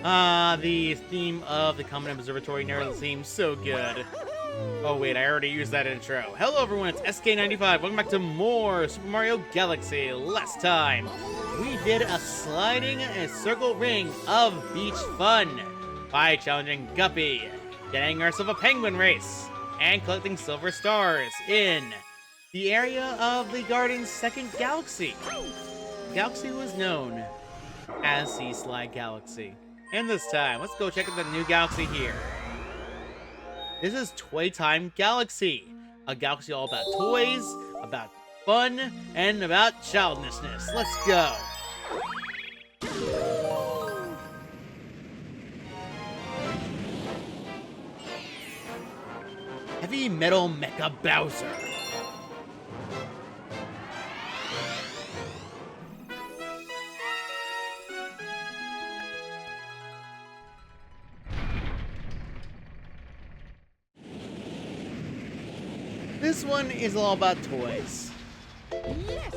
The theme of the Common Observatory never seems so good. Oh wait, I already used that intro. Hello everyone, it's SK95. Welcome back to more Super Mario Galaxy. Last time, we did a sliding circle ring of beach fun by challenging Guppy, getting ourselves a penguin race, and collecting silver stars in the area of the garden's second galaxy. The galaxy was known as Sea Slide Galaxy. And this time, let's go check out the new galaxy here. This is Toy Time Galaxy, a galaxy all about toys, about fun, and about childishness. Let's go. Heavy Metal Mecha Bowser. This one is all about toys. Yes!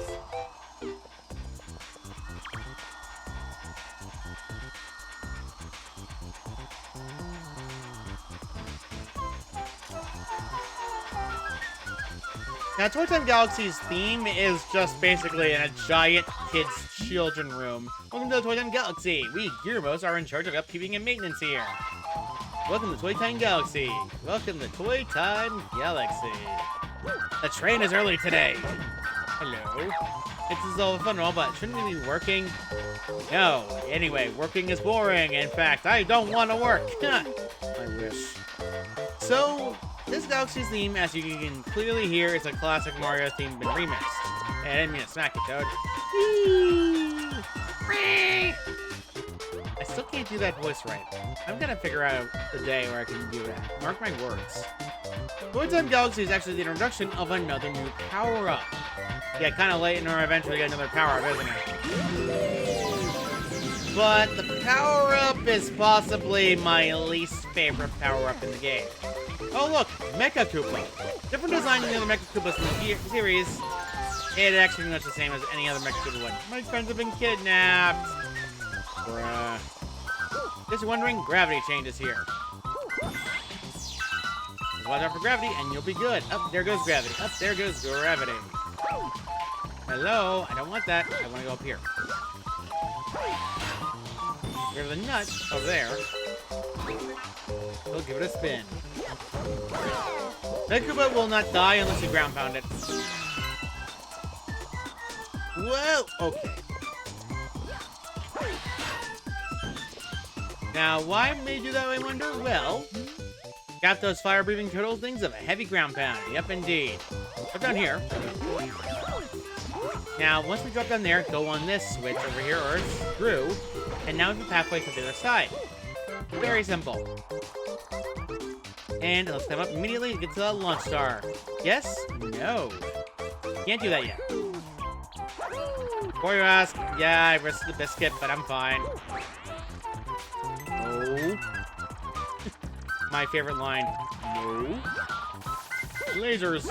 Now, Toy Time Galaxy's theme is just basically in a giant kids' children room. Welcome to the Toy Time Galaxy. We Gearmos are in charge of upkeeping and maintenance here. Welcome to Toy Time Galaxy. Welcome to Toy Time Galaxy. The train is early today. Hello. This is all fun and all, but shouldn't we be working? No. Anyway, working is boring. In fact, I don't want to work. I wish. So, this galaxy's theme, as you can clearly hear, is a classic Mario theme been remixed. And I didn't mean to smack it, Toad. I still can't do that voice right. I'm gonna figure out the day where I can do that. Mark my words. Toy Time Galaxy is actually the introduction of another new power-up. Yeah, kind of late in our adventure to get another power-up, isn't it? But the power-up is possibly my least favorite power-up in the game. Oh look, Mecha Koopa. Different design than the other Mecha Koopas in the series. It's actually pretty much the same as any other Mecha Koopa one. My friends have been kidnapped. Bruh. Just wondering, gravity changes here. Watch out for gravity and you'll be good. Up there goes gravity. Up there goes gravity. Hello, I don't want that. I want to go up here. There's the nut over there. We'll give it a spin. Mecha Koopa will not die unless you ground pound it. Whoa! Okay. Now, why may you do that, I wonder? Well, got those fire-breathing turtle things of a heavy ground pound. Yep, indeed. Drop down here. Now, once we drop down there, go on this switch over here, or through, and now we have a pathway to the other side. Very simple. And let's climb up immediately to get to the launch star. Yes? No. Can't do that yet. Before you ask, yeah, I risked the biscuit, but I'm fine. No. My favorite line. No. Lasers.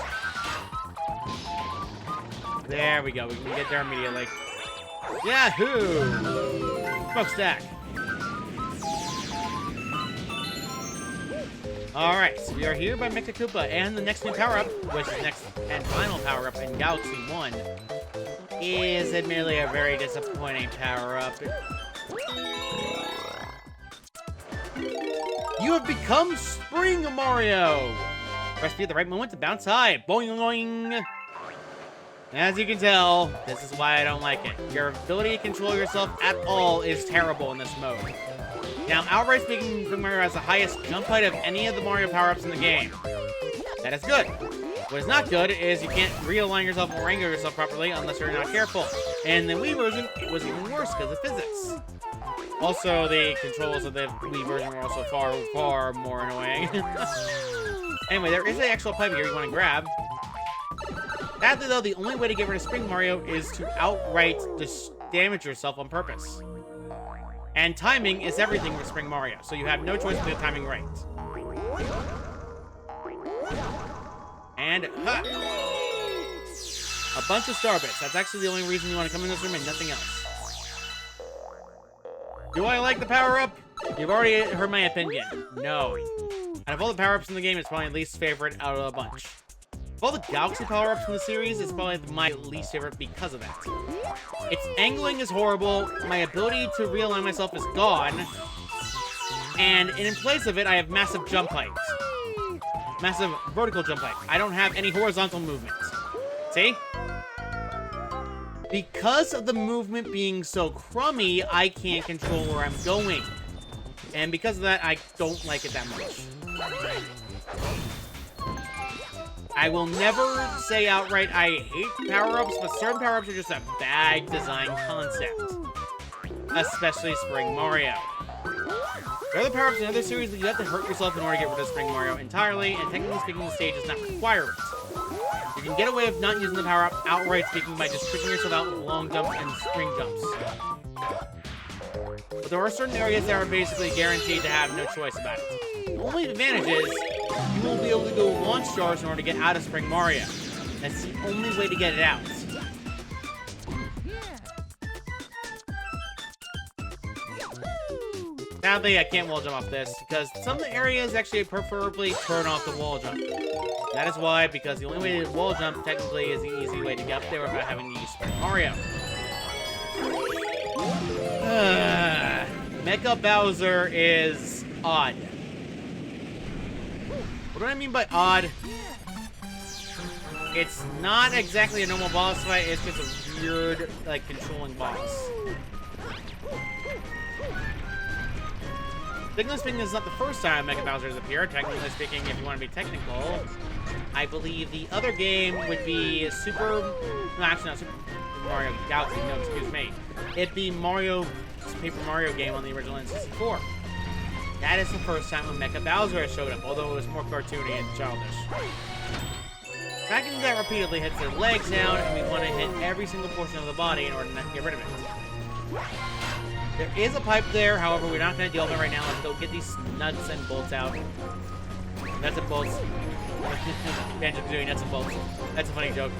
There we go. We can get there immediately. Yahoo! Smokestack. Alright, so we are here by Mecha Koopa, and the next new power-up, which is the next and final power-up in Galaxy 1, is admittedly a very disappointing power-up. You have become Spring Mario! Press B at the right moment to bounce high. Boing, boing! As you can tell, this is why I don't like it. Your ability to control yourself at all is terrible in this mode. Now, outright speaking, Spring Mario has the highest jump height of any of the Mario power-ups in the game. That is good. What is not good is you can't realign yourself or angle yourself properly unless you're not careful. And in the Wii version, it was even worse because of physics. Also, the controls of the Wii version were also far, far more annoying. Anyway, there is an actual pipe here you want to grab. Sadly, though, the only way to get rid of Spring Mario is to outright just damage yourself on purpose. And timing is everything with Spring Mario, so you have no choice but to get timing right. And, ha! A bunch of star bits. That's actually the only reason you want to come in this room and nothing else. Do I like the power-up? You've already heard my opinion. No. Out of all the power-ups in the game, it's probably my least favorite out of the bunch. Of all the Galaxy power-ups in the series, it's probably my least favorite because of that. Its angling is horrible, my ability to realign myself is gone, and in place of it, I have massive jump height. Massive vertical jump height. I don't have any horizontal movement. See? Because of the movement being so crummy, I can't control where I'm going. And because of that, I don't like it that much. I will never say outright I hate power-ups, but certain power-ups are just a bad design concept. Especially Spring Mario. There are other power-ups in other series, but you have to hurt yourself in order to get rid of Spring Mario entirely, and technically speaking, the stage does not require it. You can get away with not using the power-up outright speaking by just tricking yourself out with long jumps and spring jumps. But there are certain areas that are basically guaranteed to have no choice about it. The only advantage is, you won't be able to go launch stars in order to get out of Spring Mario. That's the only way to get it out. Sadly, I can't wall jump off this, because some of the areas actually preferably turn off the wall jump. That is why, because the only way to wall jump technically is the easy way to get up there without having to use Spring Mario. Mecha Bowser is odd. What do I mean by odd? It's not exactly a normal boss fight, it's just a weird, like, controlling boss. Technically speaking, this is not the first time Mecha Bowser has appeared. Technically speaking, if you want to be technical, I believe the other game would be Super Mario Galaxy, no, excuse me. It'd be Paper Mario game on the original N64. That is the first time when Mecha Bowser has showed up, although it was more cartoony and childish. Cracking that repeatedly hits their legs down, and we want to hit every single portion of the body in order to get rid of it. There is a pipe there, however, we're not going to deal with it right now. Let's go get these nuts and bolts out. Nuts and bolts. Banjo-Kazooie, nuts and bolts. That's a funny joke.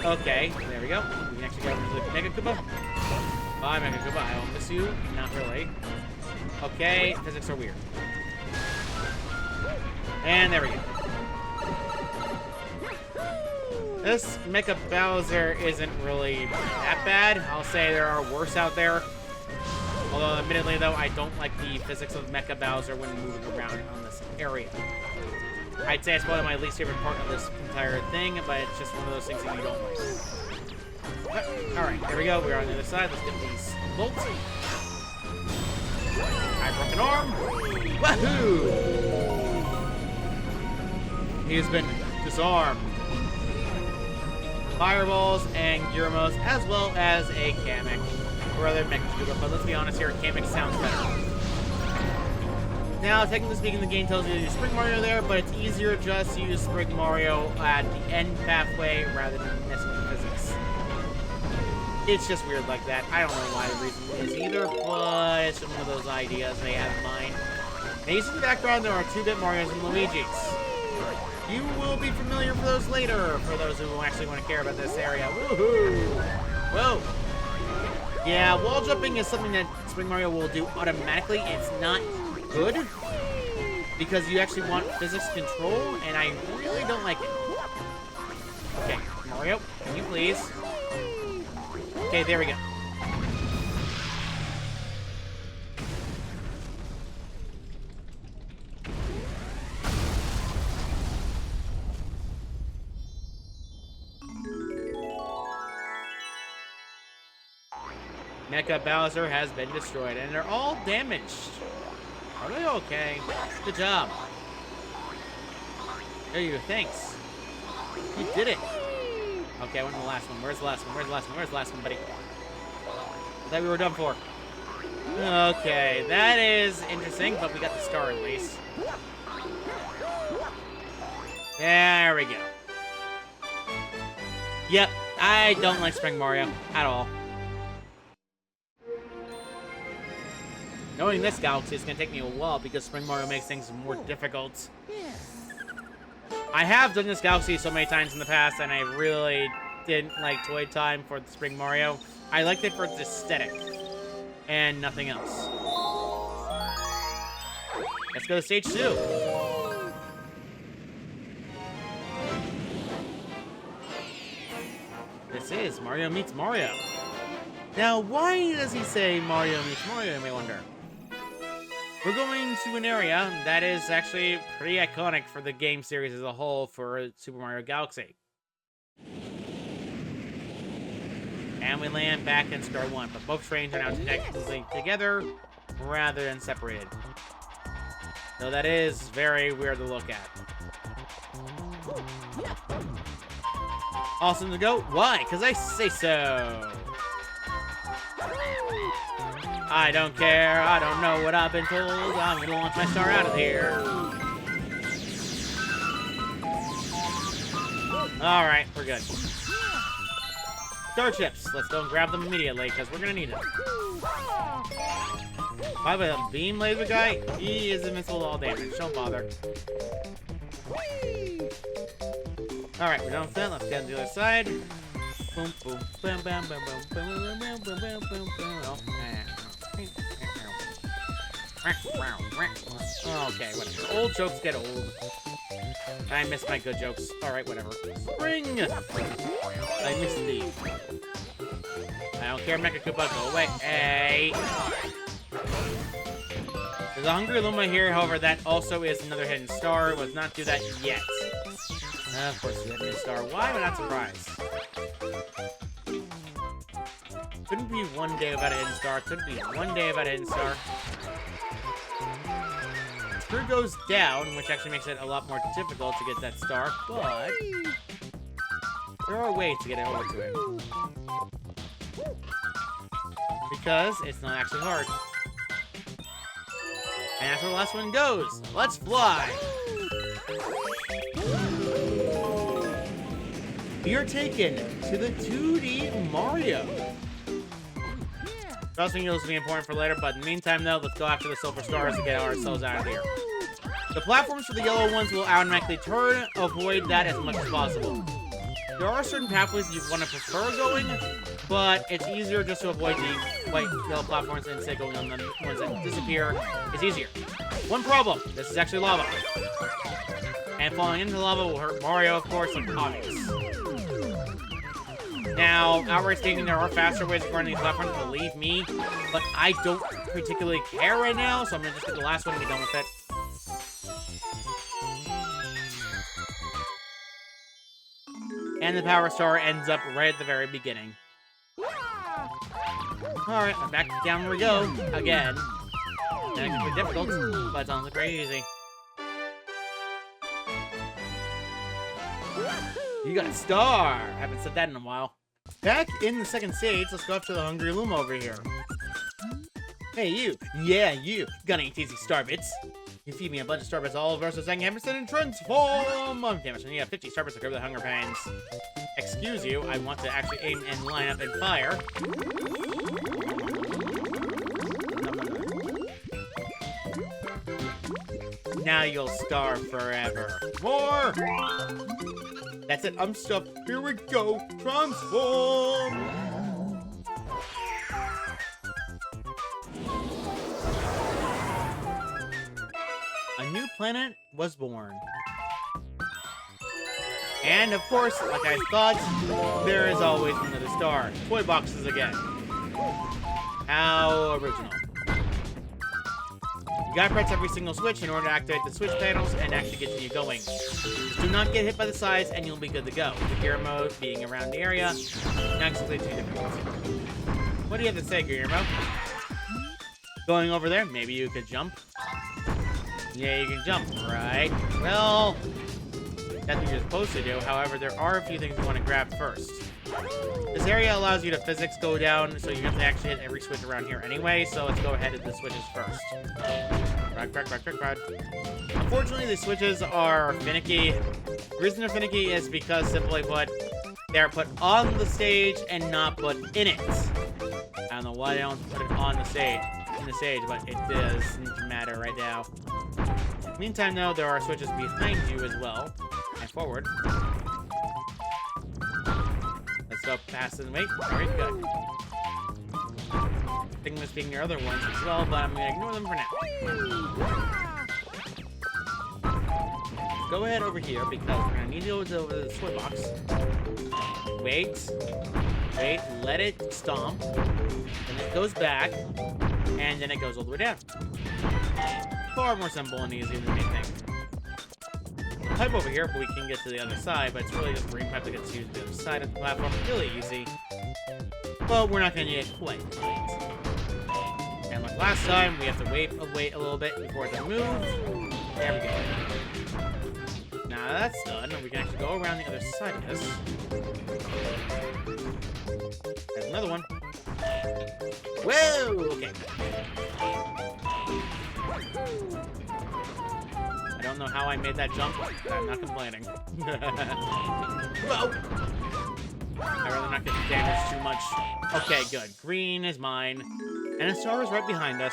Okay, there we go. We can actually go over to the Mega Koopa. Bye, Mega Koopa. I will miss you. Not really. Okay, physics are weird. And there we go. This Mecha Bowser isn't really that bad. I'll say there are worse out there. Although, admittedly, though, I don't like the physics of Mecha Bowser when moving around on this area. I'd say it's probably my least favorite part of this entire thing, but it's just one of those things that you don't like. Alright, there we go. We're on the other side. Let's get these bolts. I broke an arm. Wahoo! He has been disarmed. Fireballs and Gyramos, as well as a Kamek. Or rather, Mecha Koopa, but let's be honest here, Kamek sounds better. Now, technically speaking, the game tells you to use Spring Mario there, but it's easier just to use Spring Mario at the end pathway rather than messing with the physics. It's just weird like that. I don't know why the reason is either, but it's one of those ideas they have in mind. Now, you see in the background, there are 2-bit Marios and Luigi's. You will be familiar for those later, for those who actually want to care about this area. Woohoo! Whoa! Yeah, wall jumping is something that Spring Mario will do automatically. It's not good, because you actually want physics control, and I really don't like it. Okay, Mario, can you please? Okay, there we go. Mecha Bowser has been destroyed, and they're all damaged. Are they okay? Good job. There you go, thanks. You did it. Okay, I went to the last one. Where's the last one? Where's the last one? Where's the last one, buddy? I thought we were done for. Okay, that is interesting, but we got the star at least. There we go. Yep, I don't like Spring Mario at all. Knowing this galaxy is going to take me a while because Spring Mario makes things more difficult. I have done this galaxy so many times in the past, and I really didn't like Toy Time for the Spring Mario. I liked it for its aesthetic. and nothing else. Let's go to stage 2. This is Mario Meets Mario. Now, why does he say Mario Meets Mario, you may wonder? We're going to an area that is actually pretty iconic for the game series as a whole for Super Mario Galaxy. And we land back in Star 1, but both trains are now technically together rather than separated. So that is very weird to look at. Awesome to go? Why? Because I say so. I don't care. I don't know what I've been told. I'm going to launch my star out of here. Alright, we're good. Star chips. Let's go and grab them immediately, because we're going to need them. By the way, the beam laser guy, he is invincible to all damage. Don't bother. Alright, we're done with that. Let's get on the other side. Boom, boom, bam, bam, bam, bam, bam, bam, bam, bam, bam, bam, bam. Okay, whatever. Old jokes get old. I miss my good jokes. Alright, whatever. Spring! I miss these. I don't care, Mecha Koopa, go away. Hey! There's a Hungry Luma here, however, that also is another hidden star. Let's not do that yet. Of course, we have a hidden star. Why am I not surprised? Couldn't be one day without a hidden star. Couldn't be one day without a hidden star. Screw goes down, which actually makes it a lot more difficult to get that star, but there are ways to get it over to it. Because it's not actually hard. And that's where the last one goes. Let's fly! We are taken to the 2D Mario. Trusting it'll be important for later, but in the meantime, though, let's go after the silver stars to get ourselves out of here. The platforms for the yellow ones will automatically turn. Avoid that as much as possible. There are certain pathways you want to prefer going, but it's easier just to avoid the white yellow platforms and instead going on the ones that disappear is easier. One problem, this is actually lava. And falling into lava will hurt Mario, of course, like obvious. Now, outright stating there are faster ways of running these platforms, believe me, but I don't particularly care right now, so I'm gonna just get the last one and be done with it. And the Power Star ends up right at the very beginning. Alright, back down we go. Again. And it's pretty difficult, but it doesn't look very easy. You got a star! I haven't said that in a while. Back in the second stage, let's go up to the Hungry Luma over here. Hey, you! Yeah, you! Gonna eat easy Starbits. You feed me a bunch of Starbits all over, so Sang Emerson and transform! Oh, damn it, you have 50 Starbits to curb the hunger pains. Excuse you, I want to actually aim and line up and fire. Now you'll starve forever. More! That's it, I'm stuffed. Here we go. Transform! A new planet was born. And of course, like I thought, there is always another star. Toy boxes again. How original. You gotta press every single switch in order to activate the switch panels and actually get you going. Just do not get hit by the sides and you'll be good to go. The Guillermo being around the area, not exactly too difficult. What do you have to say, Guillermo? Going over there, maybe you could jump. Yeah, you can jump, right? Well, that's what you're supposed to do. However, there are a few things you want to grab first. This area allows you to physics go down, so you have to actually hit every switch around here anyway, so let's go ahead and hit the switches first. Rod. Unfortunately, the switches are finicky. The reason they're finicky is because, simply put, they're put on the stage and not put in it. I don't know why they don't put it on the stage, but it doesn't matter right now. Meantime, though, there are switches behind you as well, and forward. Let's go past and wait. Alright, good. thinking of speaking your other ones as well, but I'm gonna ignore them for now. Go ahead over here because we're gonna need to go to the toy box. Wait, let it stomp, then it goes back, and then it goes all the way down. Far more simple and easy than you think. Pipe over here, but we can get to the other side, but it's really just green pipe to get to the other side of the platform. Really easy. But we're not gonna need it quite right. And like last time, we have to wait a little bit before it can move. There we go. Now that's done, we can actually go around the other side of this. There's another one. Whoa! Okay. I don't know how I made that jump, but I'm not complaining. Whoa! I'd rather not get damaged too much. Okay, good. Green is mine. And a star is right behind us.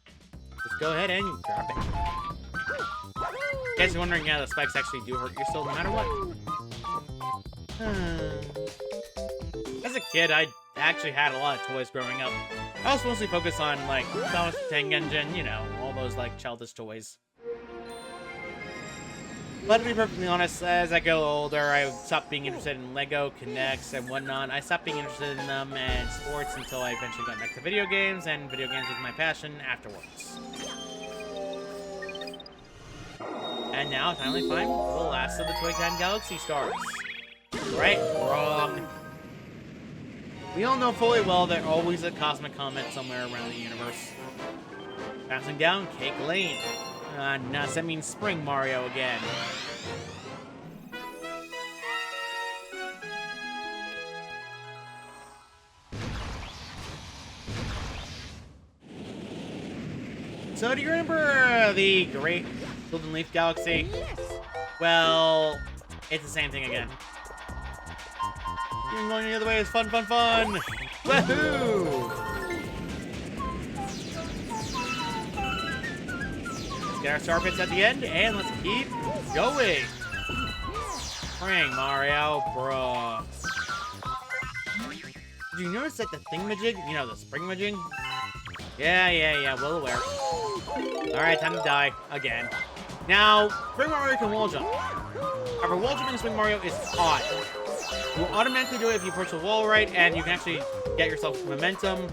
Let's go ahead and grab it. In case you're wondering, yeah, the spikes actually do hurt you still no matter what. As a kid, I actually had a lot of toys growing up. I was mostly focused on, like, Thomas the Tank Engine, you know, all those, like, childish toys. But to be perfectly honest, as I get older, I stopped being interested in Lego, Connects, and whatnot. I stopped being interested in them and sports until I eventually got back to video games, and video games was my passion afterwards. And now, finally find the last of the Toy Time Galaxy stars. Right? Wrong. We all know fully well there's always a cosmic comet somewhere around the universe. Passing down Cake Lane. Does that mean Spring Mario again? So do you remember the Great Golden Leaf Galaxy? Well, it's the same thing again. Even going the other way is fun, fun, fun! Woohoo! Let's get our star bits at the end, and let's keep going! Spring, Mario, bro. Did you notice that the thingamajig, you know, the spring-majig? Yeah, well aware. Alright, time to die. Again. Now, Spring Mario can wall jump. However, wall jumping in Spring Mario is odd. You will automatically do it if you approach the wall right, and you can actually get yourself momentum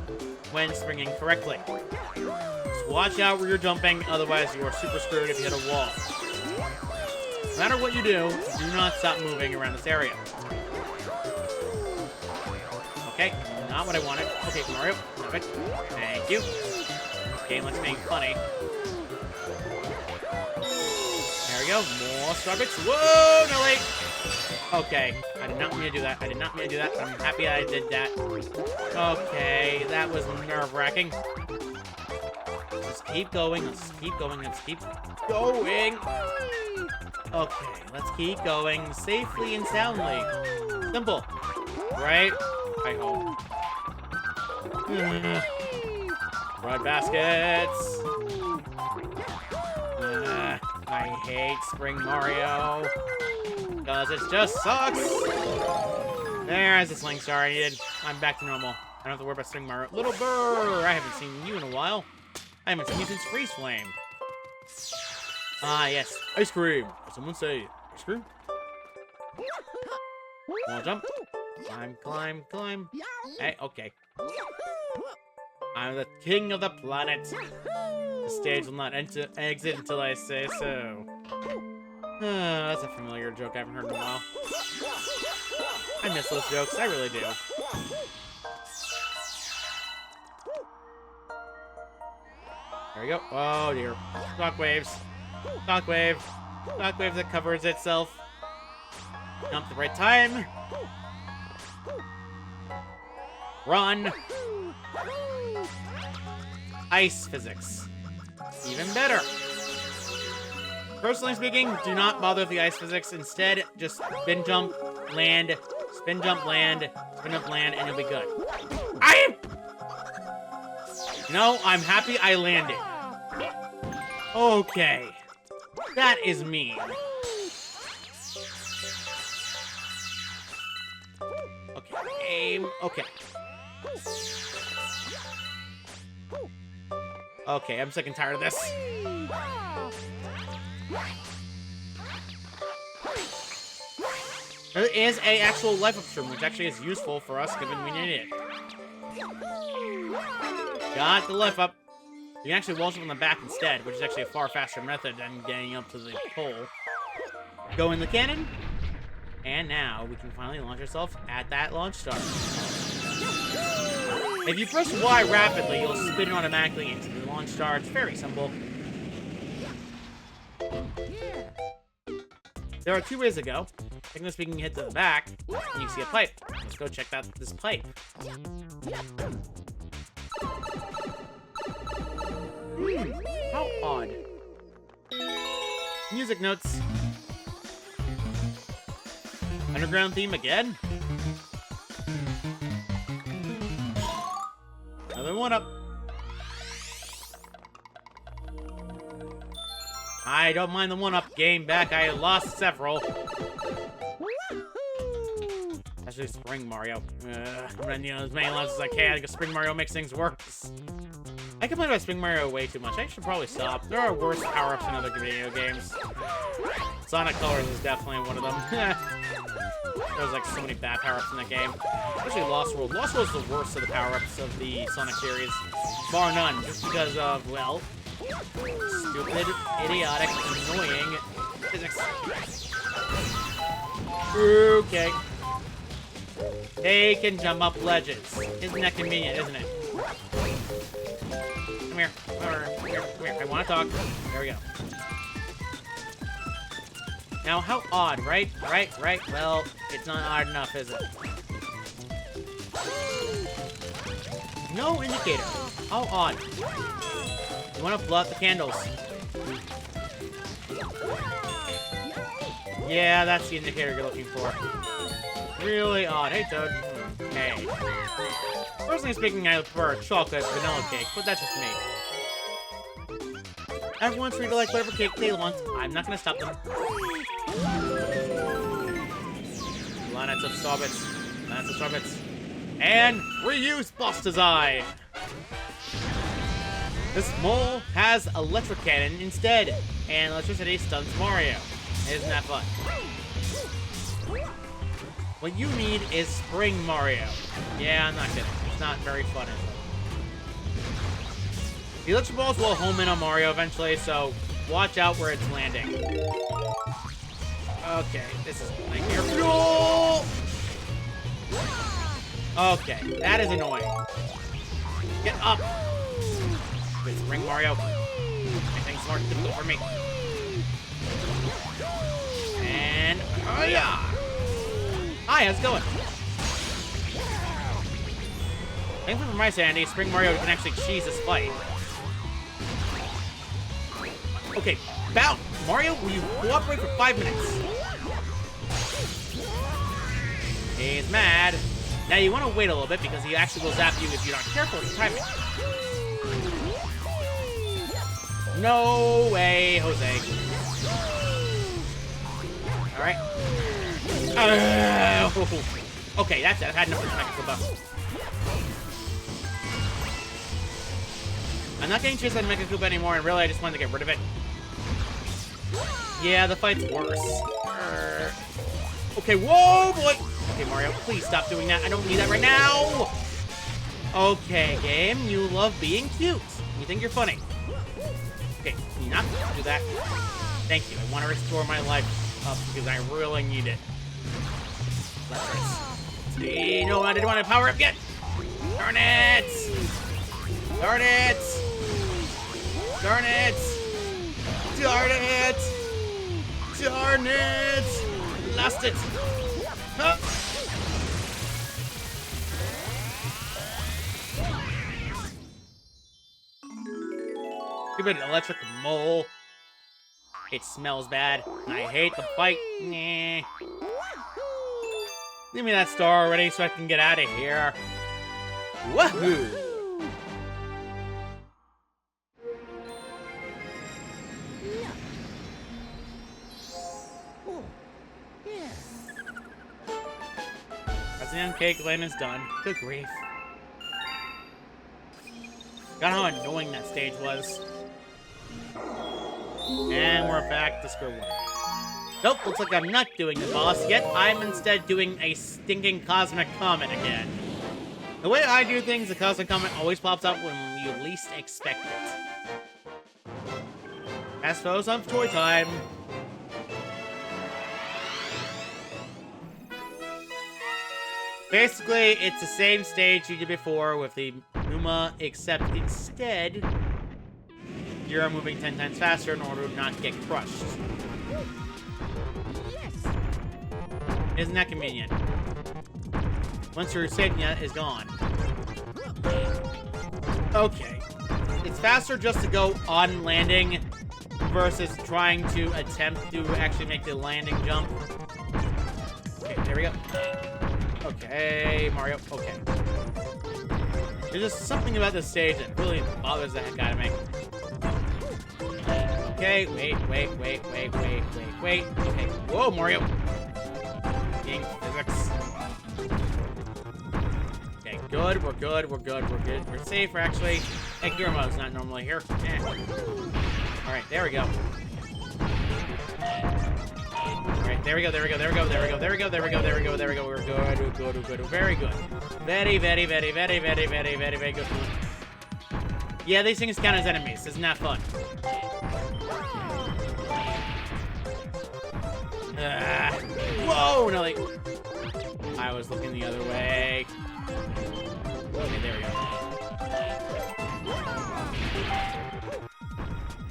when springing correctly. Just watch out where you're jumping, otherwise you are super screwed if you hit a wall. No matter what you do not stop moving around this area. Okay, not what I wanted. Okay, Mario, perfect. Thank you. This game likes being funny. There we go, more star bits. Whoa, no wait. Okay, I did not mean to do that. I'm happy I did that. Okay, that was nerve-wracking. Let's keep going, let's keep going. Okay, let's keep going safely and soundly. Simple, right? I hope. Broad baskets. I hate Spring Mario. Because it just sucks. There's the Sling Star I needed. I'm back to normal. I don't have to worry about Spring Mario. Little Burr! I haven't seen you in a while. I haven't seen you since Freeze Flame. Ah, yes. Ice cream. Did someone say ice cream? Wanna jump? Climb. Hey, okay. I'm the king of the planet. The stage will not exit until I say so. That's a familiar joke I haven't heard in a while. I miss those jokes, I really do. There we go. Oh dear. Shockwaves. Shockwave that covers itself. Jump at the right time. Run. Ice physics. Even better. Personally speaking, do not bother with the ice physics. Instead, just spin jump, land, spin jump, land, spin up, land, and you'll be good. No, I'm happy I landed. Okay. That is mean. Okay, aim. Okay. Okay, I'm sick and tired of this. There is a actual life up shroom, which actually is useful for us given we need it. Got the life up. You can actually launch it on the back instead, which is actually a far faster method than getting up to the pole. Go in the cannon. And now we can finally launch ourselves at that launch star. If you press Y rapidly, you'll spin automatically into the launch star. It's very simple. There are 2 ways to go. Technically speaking, hit to the back, and you see a pipe. Let's go check out this pipe. How odd. Music notes. Underground theme again. Another one up. I don't mind the one-up game back. I lost several. Especially Spring Mario. You know, as many lives as I can, because Spring Mario makes things worse. I complain about Spring Mario way too much. I should probably stop. There are worse power-ups in other video games. Sonic Colors is definitely one of them. There's like so many bad power-ups in that game. Especially Lost World. Lost World's the worst of the power-ups of the Sonic series. Bar none. Just because of, well, stupid, idiotic, annoying physics. Okay. They can jump up ledges. Isn't that convenient, isn't it? Come here. Come here. I want to talk. There we go. Now, how odd, right? Right. Well, it's not odd enough, is it? No indicator. How odd. You want to blow out the candles. Yeah, that's the indicator you're looking for. Really odd. Hey, Toad. Hey. Personally speaking, I prefer a chocolate vanilla cake, but that's just me. Everyone's free to like whatever cake they want. I'm not going to stop them. Planets of Starbits. Planets of Starbits. And reuse boss design. This mole has electric cannon instead, and electricity stuns Mario. Isn't that fun? What you need is Spring Mario. Yeah, I'm not kidding. It's not very fun, is it? The electric balls will home in on Mario eventually, so watch out where it's landing. Okay, this is nightmare fuel! Okay, that is annoying. Get up! Good Spring Mario. Anything's more difficult for me. And, oh yeah! Hi, how's it going? Thankfully for my sanity, Spring Mario can actually cheese this fight. Okay, bounce! Mario, will you cooperate for 5 minutes? He's mad. Now you want to wait a little bit because he actually will zap you if you're not careful with the timing. No way, Jose. Alright. Okay, that's it. I've had enough of this Mecha buff. I'm not getting chased by Mecha Koopa anymore, and really I just wanted to get rid of it. Yeah, the fight's worse. Okay, whoa, boy! Okay, Mario, please stop doing that. I don't need that right now! Okay, game, you love being cute. You think you're funny. Okay, can you not do that? Thank you. I want to restore my life up because I really need it. Let's see. No, I didn't want to power up yet. Darn it! Darn it! Darn it! Darn it! Darn it! Lost it! Huh? Stupid electric mole. It smells bad, and I hate the fight. Nah. Give me that star already so I can get out of here. Woohoo! President Cake Lane is done. Good grief. Got how annoying that stage was. And we're back to square one. Nope, looks like I'm not doing the boss yet. I'm instead doing a stinking Cosmic Comet again. The way I do things, the Cosmic Comet always pops up when you least expect it. As foes on toy time. Basically, it's the same stage you did before with the Numa, except instead, you're moving 10 times faster in order to not get crushed. Isn't that convenient? Once your Senya is gone. Okay. It's faster just to go on landing versus trying to attempt to actually make the landing jump. Okay, there we go. Okay, Mario. Okay. There's just something about this stage that really bothers the heck out of me. Okay, wait. Okay, whoa, Mario. King physics. Okay, good. We're good. We're safe. We're actually... Hey, Guillermo's not normally here. Eh. Alright, there we go. Alright, there we go. We're good. Very good. Very good. Yeah, these things count as enemies. Isn't that fun? Whoa! No, like... I was looking the other way. Okay, there we go.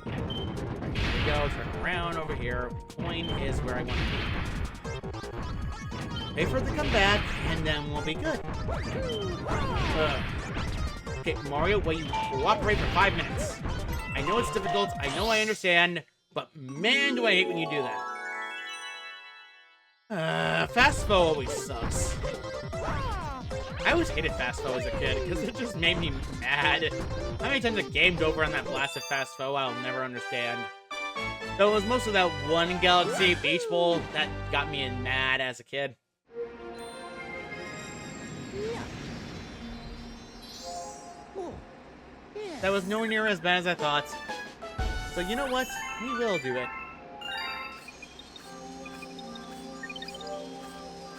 There we go. Turn around over here. Coin is where I want to be. Wait for it to come back, and then we'll be good. Okay, Mario, will you cooperate for 5 minutes? I know it's difficult. I know I understand. But man, do I hate when you do that. Fast Foe always sucks. I always hated Fast Foe as a kid, because it just made me mad. How many times I gamed over on that blasted Fast Foe, I'll never understand. Though it was mostly that one Galaxy Beach Bowl that got me mad as a kid. That was nowhere near as bad as I thought. So you know what? We will do it.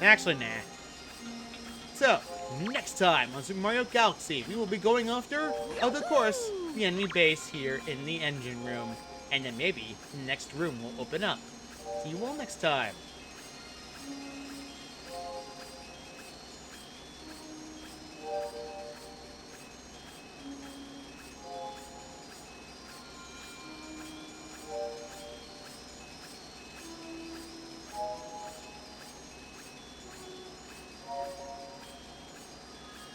Actually, nah. So, next time on Super Mario Galaxy, we will be going after, of course, the enemy base here in the engine room. And then maybe the next room will open up. See you all next time.